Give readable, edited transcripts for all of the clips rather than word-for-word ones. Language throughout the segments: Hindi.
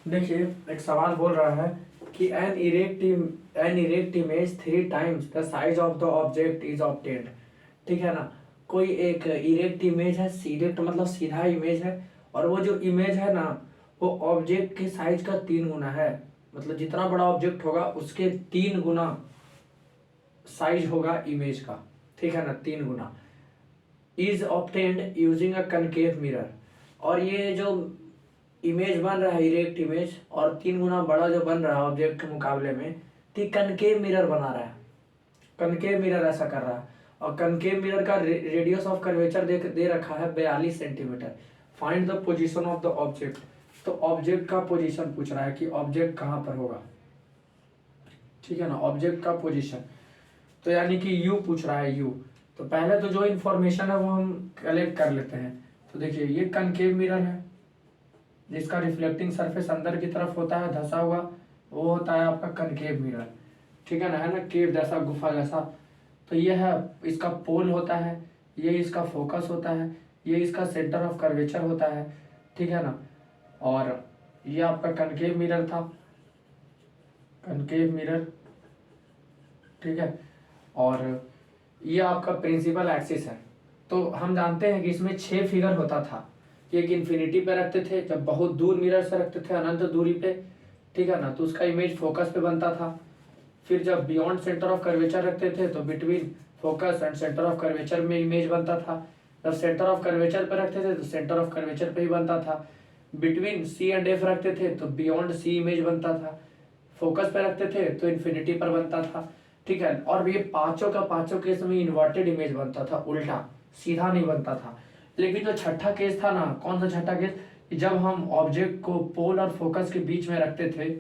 देखिए, एक सवाल बोल रहा है कि an erect image 3 times the size of the object is obtained. ठीक है ना। कोई एक इरेक्ट इमेज है, इरेक्ट मतलब सीधा इमेज है, और वो जो इमेज है ना, वो ऑब्जेक्ट के साइज का 3 गुना है। मतलब जितना बड़ा ऑब्जेक्ट होगा उसके 3 गुना साइज होगा इमेज का। ठीक है ना, 3 गुना। Is obtained using a concave mirror. और ये जो इमेज बन रहा है इरेक्ट इमेज, और 3 गुना बड़ा जो बन रहा है ऑब्जेक्ट के मुकाबले में, तो कनकेव मिरर बना रहा है। कनकेव मिरर ऐसा कर रहा है। और कनकेव मिरर का रेडियस ऑफ कर्वेचर दे रखा है 42 centimetre. Find the position of the object. तो ऑब्जेक्ट का पोजीशन पूछ रहा है कि ऑब्जेक्ट कहाँ पर होगा। ठीक है ना, ऑब्जेक्ट का पोजीशन। तो यानी कि यू पूछ रहा है, यू। तो पहले तो जो इन्फॉर्मेशन है वो हम कलेक्ट कर लेते हैं। तो देखिए, ये कनकेव मिरर है जिसका रिफ्लेक्टिंग सरफेस अंदर की तरफ होता है धंसा हुआ, वो होता है आपका कनकेव मिरर। ठीक है ना, केव जैसा, गुफा जैसा। तो ये है, इसका पोल होता है, ये इसका फोकस होता है, ये इसका सेंटर ऑफ कर्वेचर होता है। ठीक है ना। और ये आपका कनकेव मिरर था, कनकेव मिरर। ठीक है। और ये आपका प्रिंसिपल एक्सिस है। तो हम जानते हैं कि इसमें 6 फिगर होता था। एक इन्फिनिटी पे रखते थे, जब बहुत दूर मिरर से रखते थे अनंत दूरी पे। ठीक है ना, तो उसका इमेज फोकस पे बनता था। फिर जब बियॉन्ड सेंटर ऑफ कर्वेचर रखते थे तो between focus and centre of curvature में इमेज बनता था। जब सेंटर ऑफ कर्वेचर पे रखते थे तो सेंटर ऑफ कर्वेचर पे ही बनता था। बिटवीन सी एंड एफ रखते थे तो बियॉन्ड सी इमेज बनता था। फोकस पे रखते थे तो इन्फिनिटी पर बनता था। ठीक है। और ये पांचों का पांचों केस में इन्वर्टेड इमेज बनता था, उल्टा, सीधा नहीं बनता था। लेकिन जो छठा केस था ना, कौन सा छठा केस, जब हम ऑब्जेक्ट को पोल और फोकस के बीच में रखते थे,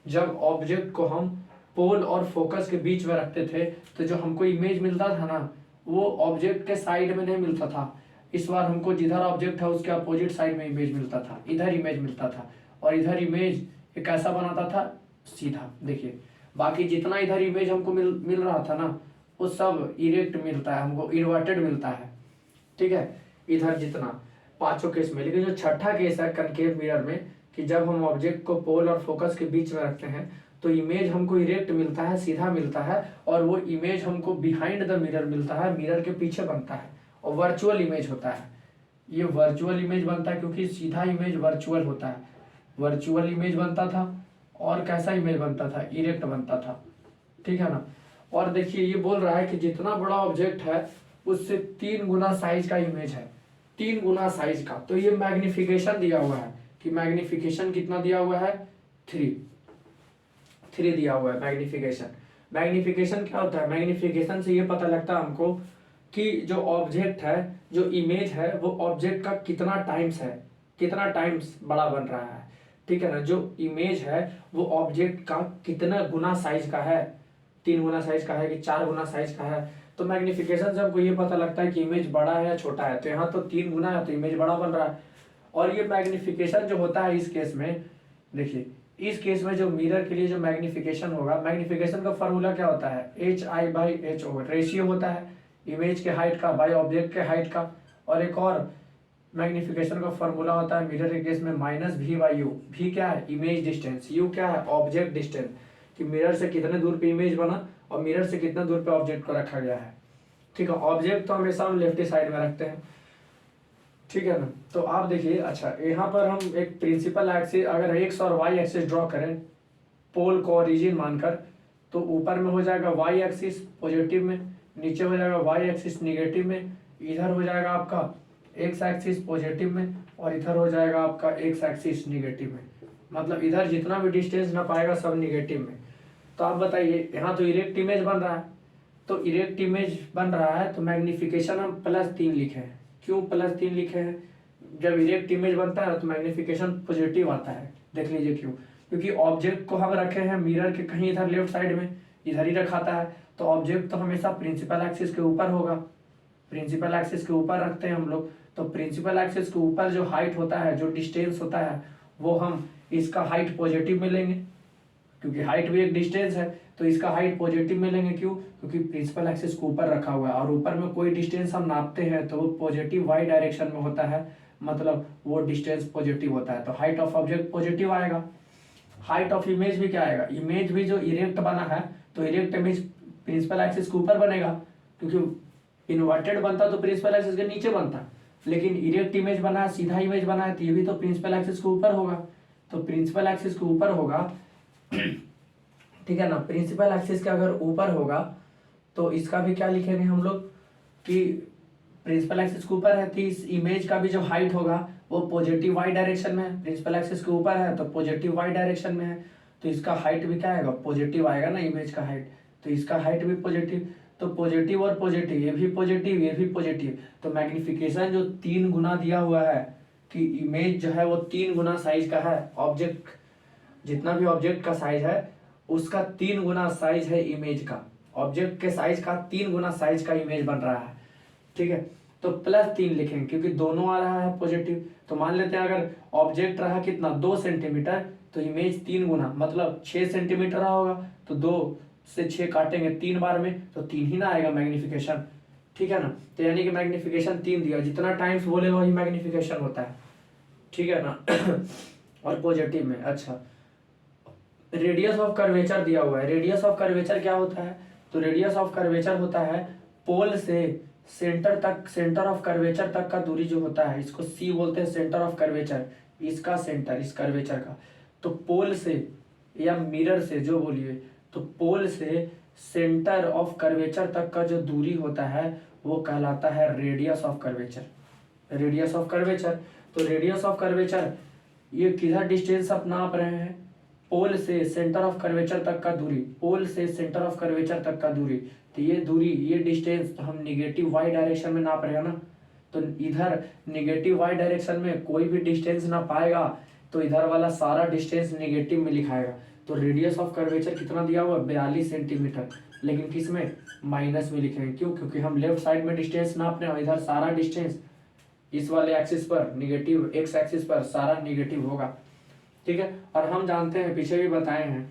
जब ऑब्जेक्ट को हम पोल और फोकस के बीच में रखते थे, तो जो हमको इमेज मिलता था ना, वो ऑब्जेक्ट के साइड में नहीं मिलता था। इस बार हमको जिधर ऑब्जेक्ट है उसके अपोजिट साइड में इमेज मिलता था, इधर इमेज मिलता था। और इधर इमेज एक ऐसा बनाता था, सीधा। देखिए, बाकी जितना इधर इमेज हमको मिल रहा था ना, वो सब इरेक्ट मिलता है हमको, इन्वर्टेड मिलता है। ठीक है, इधर जितना पांचों केस में। लेकिन जो छठा केस है कनकेव मिरर में, कि जब हम ऑब्जेक्ट को पोल और फोकस के बीच में रखते हैं तो इमेज हमको इरेक्ट मिलता है, सीधा मिलता है। और वो इमेज हमको बिहाइंड द मिरर मिलता है, मिरर के पीछे बनता है, और वर्चुअल इमेज होता है। ये वर्चुअल इमेज बनता है क्योंकि सीधा इमेज वर्चुअल होता है। वर्चुअल इमेज बनता था। और कैसा इमेज बनता था, इरेक्ट बनता था। ठीक है ना। और देखिए, ये बोल रहा है कि जितना बड़ा ऑब्जेक्ट है उससे 3 गुना साइज का इमेज है, 3 गुना साइज का। तो ये मैग्निफिकेशन दिया हुआ है कि मैग्निफिकेशन कितना दिया हुआ है, 3 3 दिया हुआ है मैग्निफिकेशन। मैग्निफिकेशन क्या होता है, मैग्निफिकेशन से ये पता लगता है हमको कि जो ऑब्जेक्ट है, जो इमेज है, वो ऑब्जेक्ट का कितना टाइम्स है, कितना टाइम्स बड़ा बन रहा है। ठीक है ना, जो इमेज है वो ऑब्जेक्ट का कितना गुना साइज का है, 3 गुना साइज का है कि 4 गुना साइज का है। तो मैग्निफिकेशन से हमको ये पता लगता है कि इमेज बड़ा है या छोटा है। तो यहाँ तो 3 गुना है तो इमेज बड़ा बन रहा है। और ये मैग्निफिकेशन जो होता है इस केस में, देखिए, इस केस में जो मिरर के लिए जो मैग्निफिकेशन होगा, मैग्निफिकेशन का फॉर्मूला क्या होता है, HI/H/O, रेशियो होता है इमेज के हाइट का बाय ऑब्जेक्ट के हाइट का। और एक और मैग्निफिकेशन का फॉर्मूला होता है मिरर के केस में -V/U। V क्या है, इमेज डिस्टेंस। U क्या है, ऑब्जेक्ट डिस्टेंस, कि मिरर से कितने दूर पे इमेज बना और मिरर से कितने दूर पे ऑब्जेक्ट को रखा गया है। ठीक है, ऑब्जेक्ट तो हमेशा हम लेफ्ट साइड में रखते हैं। ठीक है ना। तो आप देखिए, अच्छा, यहाँ पर हम एक प्रिंसिपल एक्सिस, अगर एक्स और वाई एक्सिस ड्रॉ करें पोल को ओरिजिन मानकर, तो ऊपर में हो जाएगा वाई एक्सिस पॉजिटिव में, नीचे हो जाएगा वाई एक्सिस निगेटिव में, इधर हो जाएगा आपका एक्स एक्सिस पॉजिटिव में, और इधर हो जाएगा आपका एक्स एक्सिस निगेटिव में। मतलब इधर जितना भी डिस्टेंस ना पाएगा सब निगेटिव में। तो आप बताइए, यहाँ तो इरेक्ट इमेज बन रहा है, तो इरेक्ट इमेज बन रहा है तो मैग्निफिकेशन हम +3 लिखे हैं। क्यों +3 लिखे हैं, जब इरेक्ट इमेज बनता है तो मैग्निफिकेशन पॉजिटिव आता है। देख लीजिए क्यों, क्योंकि ऑब्जेक्ट को हम रखे हैं मिरर के कहीं इधर लेफ्ट साइड में, इधर ही रखाता है। तो ऑब्जेक्ट तो हमेशा प्रिंसिपल एक्सिस के ऊपर होगा, प्रिंसिपल एक्सिस के ऊपर रखते हैं हम लोग। तो प्रिंसिपल एक्सिस के ऊपर जो हाइट होता है, जो डिस्टेंस होता है, वो हम इसका हाइट पॉजिटिव में लेंगे, क्योंकि हाइट भी एक डिस्टेंस है। तो इसका हाइट पॉजिटिव में लेंगे, क्यों, क्योंकि प्रिंसिपल एक्सिस को ऊपर रखा हुआ है, और ऊपर में कोई डिस्टेंस हम नापते हैं तो वो पॉजिटिव वाई डायरेक्शन में होता है, मतलब वो डिस्टेंस पॉजिटिव होता है, तो हाइट ऑफ ऑब्जेक्ट पॉजिटिव आएगा। हाइट ऑफ इमेज भी क्या आएगा, इमेज भी जो इरेक्ट बना है तो इरेक्ट इमेज प्रिंसिपल एक्सिस के ऊपर बनेगा, क्योंकि इन्वर्टेड बनता तो प्रिंसिपल एक्सिस के नीचे बनता, लेकिन इरेक्ट इमेज बना है, सीधा इमेज बना है, तो ये भी तो प्रिंसिपल एक्सिस के ऊपर होगा, तो प्रिंसिपल एक्सिस के ऊपर होगा ठीक है ना। प्रिंसिपल एक्सिस के अगर ऊपर होगा तो इसका भी क्या लिखेंगे हम लोग कि प्रिंसिपल एक्सिस के ऊपर है तो इस इमेज का भी जो हाइट होगा वो पॉजिटिव वाई डायरेक्शन में है, प्रिंसिपल एक्सिस के ऊपर है तो पॉजिटिव वाई डायरेक्शन में है, तो इसका हाइट भी क्या आएगा, पॉजिटिव आएगा ना इमेज का हाइट, तो इसका हाइट भी पॉजिटिव, तो पॉजिटिव और पॉजिटिव, ये भी पॉजिटिव ये भी पॉजिटिव, तो मैग्निफिकेशन जो 3 गुना दिया हुआ है कि इमेज जो है वो 3 गुना साइज का है, ऑब्जेक्ट जितना भी ऑब्जेक्ट का साइज है उसका 3 गुना साइज है इमेज का, ऑब्जेक्ट के साइज का 3 गुना साइज का इमेज बन रहा है, ठीक है। तो +3 लिखेंगे क्योंकि दोनों आ रहा है पॉजिटिव, तो मान लेते हैं अगर ऑब्जेक्ट रहा कितना 2 सेंटीमीटर तो इमेज 3 गुना मतलब 6 सेंटीमीटर रहा होगा, तो 2 से 6 काटेंगे 3 बार में तो 3 ही ना आएगा मैग्निफिकेशन, ठीक है ना। तो यानी कि मैग्निफिकेशन 3 दिया, जितना टाइम्स बोले वही मैग्निफिकेशन होता है, ठीक है ना और पॉजिटिव में अच्छा रेडियस ऑफ कर्वेचर दिया हुआ है। रेडियस ऑफ कर्वेचर क्या होता है, तो रेडियस ऑफ कर्वेचर होता है पोल से सेंटर तक, सेंटर ऑफ कर्वेचर तक का दूरी जो होता है, इसको सी बोलते हैं सेंटर ऑफ कर्वेचर, इसका सेंटर इस कर्वेचर का, तो पोल से या मिरर से जो बोलिए, तो पोल से सेंटर ऑफ कर्वेचर तक का जो दूरी होता है वो कहलाता है radius of curvature. Radius of curvature, तो रेडियस ऑफ कर्वेचर ये किधर डिस्टेंस आप नाप रहे हैं, पोल से सेंटर ऑफ कर्वेचर तक का दूरी, पोल से सेंटर ऑफ कर्वेचर तक का दूरी, तो ये दूरी ये डिस्टेंस तो हम निगेटिव वाई डायरेक्शन में नाप रहे हैं ना, तो इधर निगेटिव वाई डायरेक्शन में कोई भी डिस्टेंस ना पाएगा तो इधर वाला सारा डिस्टेंस निगेटिव में लिखाएगा, तो रेडियस ऑफ कर्वेचर कितना दिया हुआ 42 सेंटीमीटर, लेकिन किस में माइनस में लिखेंगे, क्यों, क्योंकि हम लेफ्ट साइड में डिस्टेंस नाप रहे हैं, इधर सारा डिस्टेंस इस वाले एक्सिस पर निगेटिव, एक्स एक्सिस पर सारा निगेटिव होगा, ठीक है। और हम जानते हैं पीछे भी बताए हैं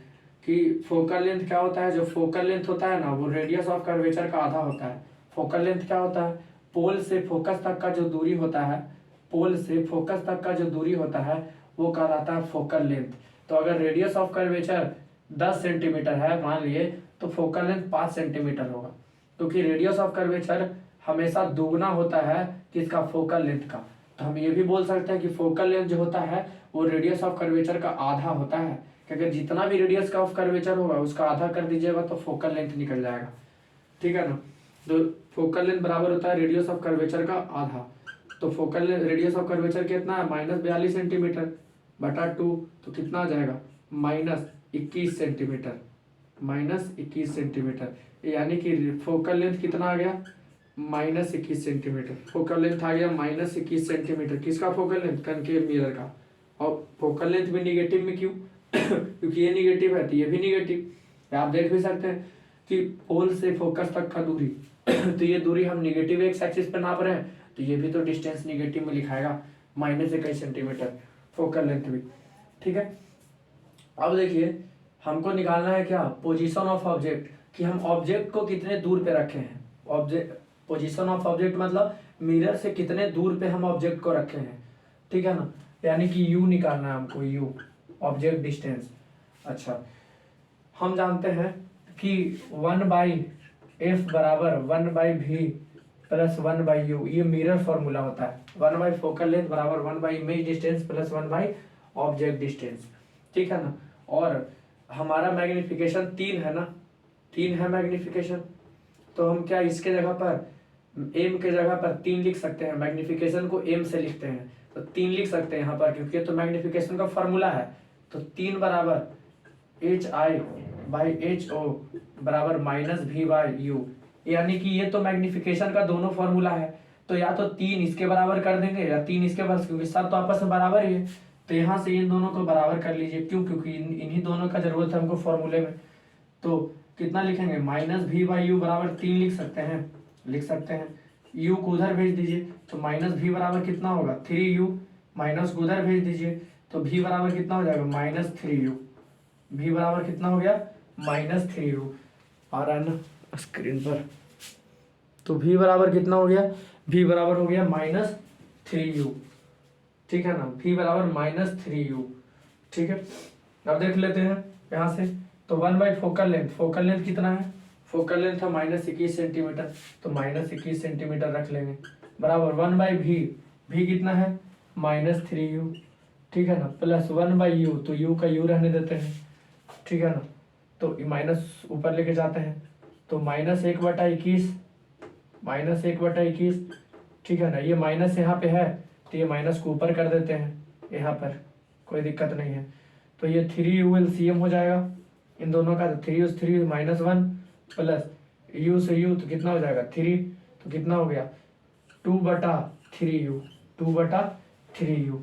कि फोकल लेंथ क्या होता है, जो फोकल लेंथ होता है ना वो रेडियस ऑफ कर्वेचर का आधा होता है। फोकल लेंथ क्या होता है, पोल से फोकस तक का जो दूरी होता है, पोल से फोकस तक का जो दूरी होता है वो कहलाता है फोकल लेंथ। तो अगर रेडियस ऑफ कर्वेचर 10 सेंटीमीटर है मान लिए, तो फोकल लेंथ 5 सेंटीमीटर होगा, क्योंकि रेडियस ऑफ कर्वेचर हमेशा दुगना होता है किसका, फोकल लेंथ का। तो हम ये भी बोल सकते हैं कि फोकल लेंथ जो होता है वो रेडियस ऑफ कर्वेचर का आधा होता है, क्योंकि जितना भी रेडियस का ऑफ कर्वेचर होगा उसका आधा कर दीजिएगा तो फोकल लेंथ निकल जाएगा, ठीक है ना। तो फोकल लेंथ बराबर होता है रेडियस ऑफ कर्वेचर का आधा, तो फोकल रेडियस ऑफ कर्वेचर कितना है -42 सेंटीमीटर बटा 2, तो कितना आ जाएगा -21 सेंटीमीटर, -21 सेंटीमीटर, यानी कि फोकल लेंथ कितना आ गया -21 सेंटीमीटर, फोकल लेंथ आ गया -21 सेंटीमीटर, किसका फोकल लेंथ, कनकेव मिरर का। और फोकल लेंथ भी निगेटिव में क्यों क्योंकि ये निगेटिव है तो ये भी निगेटिव, आप देख भी सकते हैं कि पोल से फोकस तक का दूरी तो ये दूरी हम निगेटिव एक्स एक्सिस पे नाप रहे हैं, तो ये भी तो डिस्टेंस निगेटिव में लिखाएगा -21 सेंटीमीटर फोकल लेंथ भी, ठीक है। अब देखिए हमको निकालना है क्या, पोजीशन ऑफ ऑब्जेक्ट, कि हम ऑब्जेक्ट को कितने दूर पे रखे हैं, ऑब्जेक्ट पोजीशन ऑफ ऑब्जेक्ट मतलब मिरर से कितने दूर पे हम ऑब्जेक्ट को रखे हैं, ठीक है ना, यानी कि u निकालना है हमको, u ऑब्जेक्ट डिस्टेंस। अच्छा हम जानते हैं कि 1/f बराबर 1/v प्लस 1/u, ये मिरर फॉर्मूला होता है, 1/ फोकल लेंथ बराबर 1/ image distance plus 1/ object distance, ठीक है ना। और हमारा मैग्निफिकेशन 3 है ना, 3 है मैग्निफिकेशन, तो हम क्या इसके जगह पर m के जगह पर 3 लिख सकते हैं, मैग्निफिकेशन को m से लिखते हैं तो 3 लिख सकते हैं यहाँ पर, क्योंकि ये तो मैग्निफिकेशन का फॉर्मूला है, तो 3 बराबर hi/ho बराबर -v/u, यानी कि ये तो मैग्निफिकेशन का दोनों फॉर्मूला है, तो या तो 3 इसके बराबर कर देंगे या 3 इसके बराबर, क्योंकि सब तो आपस में बराबर ही है, तो यहाँ से इन दोनों को बराबर कर लीजिए, क्यों, क्योंकि इन्हीं दोनों का जरूरत है हमको फॉर्मूले में। तो कितना लिखेंगे -v/u बराबर 3 लिख सकते हैं, u को उधर भेज दीजिए, तो -v बराबर कितना होगा 3u, माइनस को उधर भेज दीजिए तो v बराबर कितना हो जाएगा -3u, v बराबर कितना हो गया -3u, आ रहा है ना स्क्रीन पर, तो v बराबर कितना हो गया, v बराबर हो गया -3u, ठीक है ना, v बराबर -3u। ठीक है, अब देख लेते हैं यहाँ से। तो 1 फोकल लेंथ, फोकल लेंथ कितना है, फोकल लेंथ है -21 सेंटीमीटर, तो -21 सेंटीमीटर रख लेंगे, बराबर 1/v, v कितना है -3u। ठीक है ना, प्लस 1/u, तो u का u रहने देते हैं। ठीक है ना, तो माइनस ऊपर लेके जाते हैं, तो -1/21, -1/21। ठीक है ना, ये माइनस यहाँ पे है तो ये माइनस को ऊपर कर देते हैं यहाँ पर, कोई दिक्कत नहीं है। तो ये 3u LCM हो जाएगा इन दोनों का, तो 3u से 3u -1 प्लस u से u, तो कितना हो जाएगा 3, तो कितना हो गया 2/3u, 2/3u।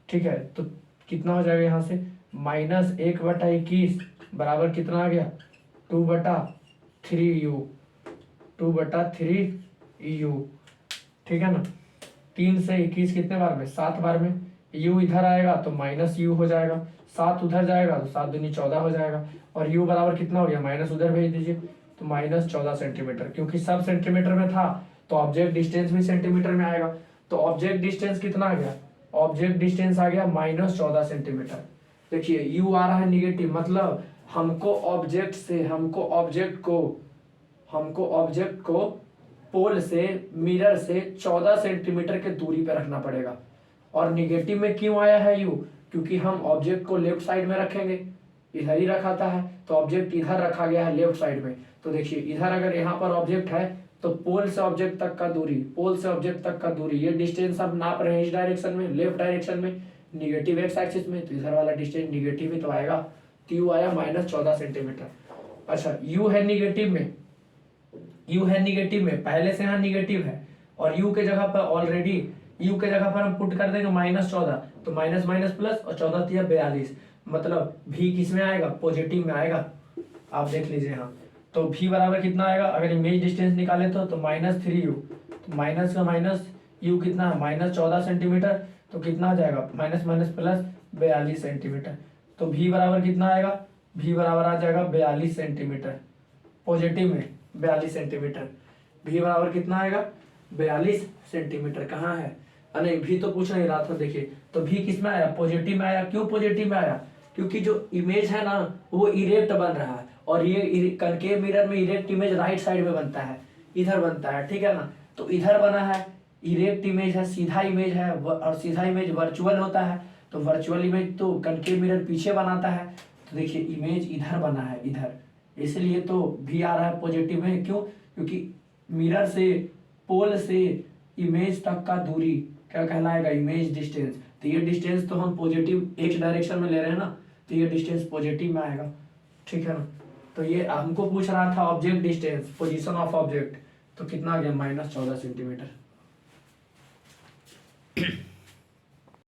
ठीक है, तो कितना हो जाएगा यहाँ से -1/21 बराबर कितना आ गया 2/3u, 2/3u। ठीक है ना, 3 से 21 कितने बार में, 7 बार में। u इधर आएगा तो -u हो जाएगा, 7 उधर जाएगा तो 7 दूनी 14 हो जाएगा, और u बराबर कितना हो गया, माइनस उधर भेज दीजिए, तो -14 सेंटीमीटर। क्योंकि सब सेंटीमीटर में था तो ऑब्जेक्ट डिस्टेंस भी सेंटीमीटर में आएगा, तो ऑब्जेक्ट डिस्टेंस कितना आ गया, ऑब्जेक्ट डिस्टेंस आ गया -14 सेंटीमीटर। देखिए u आ रहा है निगेटिव, मतलब हमको ऑब्जेक्ट को पोल से, मिरर से 14 सेंटीमीटर के दूरी पे रखना पड़ेगा। और निगेटिव में क्यों आया है u, क्योंकि हम ऑब्जेक्ट को लेफ्ट साइड में रखेंगे, इधर ही रखा था है, तो ऑब्जेक्ट इधर रखा गया है लेफ्ट साइड में। तो देखिए इधर अगर यहाँ पर ऑब्जेक्ट है तो पोल से ऑब्जेक्ट तक का दूरी, पोल से ऑब्जेक्ट तक का दूरी, ये डिस्टेंस आप नाप रहे हैं इस डायरेक्शन में, लेफ्ट डायरेक्शन में, निगेटिव एक्स एक्सिस में, तो इधर वाला डिस्टेंस निगेटिव ही तो आएगा, तो u आया -14 सेंटीमीटर। अच्छा, u है निगेटिव में, u है निगेटिव में, पहले से यहाँ निगेटिव है, और u के जगह पर ऑलरेडी, u के जगह पर हम पुट कर देंगे -14, तो माइनस माइनस प्लस, और 14 तिया 42, मतलब v किस में आएगा, पॉजिटिव में आएगा। आप देख लीजिए यहाँ, तो v बराबर कितना आएगा, अगर इमेज डिस्टेंस निकाले तो -3u, तो माइनस का माइनस, u कितना है -14 सेंटीमीटर, तो कितना आ जाएगा माइनस माइनस प्लस 42 सेंटीमीटर। तो v बराबर कितना आएगा, v बराबर आ जाएगा 42 सेंटीमीटर, पॉजिटिव में 42 सेंटीमीटर। v बराबर कितना आएगा 42 सेंटीमीटर। कहाँ है, नहीं v तो पूछ नहीं रहा था। देखिए तो v किस में आया, पॉजिटिव में आया। क्यों पॉजिटिव में आया, क्योंकि जो इमेज है ना वो इरेक्ट बन रहा है, और ये कनकेव मिरर में इरेक्ट इमेज राइट साइड में बनता है, इधर बनता है। ठीक है ना, तो इधर बना है, इरेक्ट इमेज है, सीधा इमेज है, और सीधा इमेज वर्चुअल होता है, तो वर्चुअल इमेज तो कनकेव मिरर पीछे बनाता है। तो देखिए इमेज इधर बना है, इधर, इसलिए तो v आ रहा है पॉजिटिव में। क्यों, क्योंकि मिरर से, पोल से इमेज तक का दूरी क्या कहलाएगा, इमेज डिस्टेंस। तो ये डिस्टेंस तो हम पॉजिटिव एक्स डायरेक्शन में ले रहे हैं ना, तो ये डिस्टेंस पॉजिटिव में आएगा। ठीक है ना, तो ये हमको पूछ रहा था object distance, position of object, तो कितना आ गया -14 सेंटीमीटर।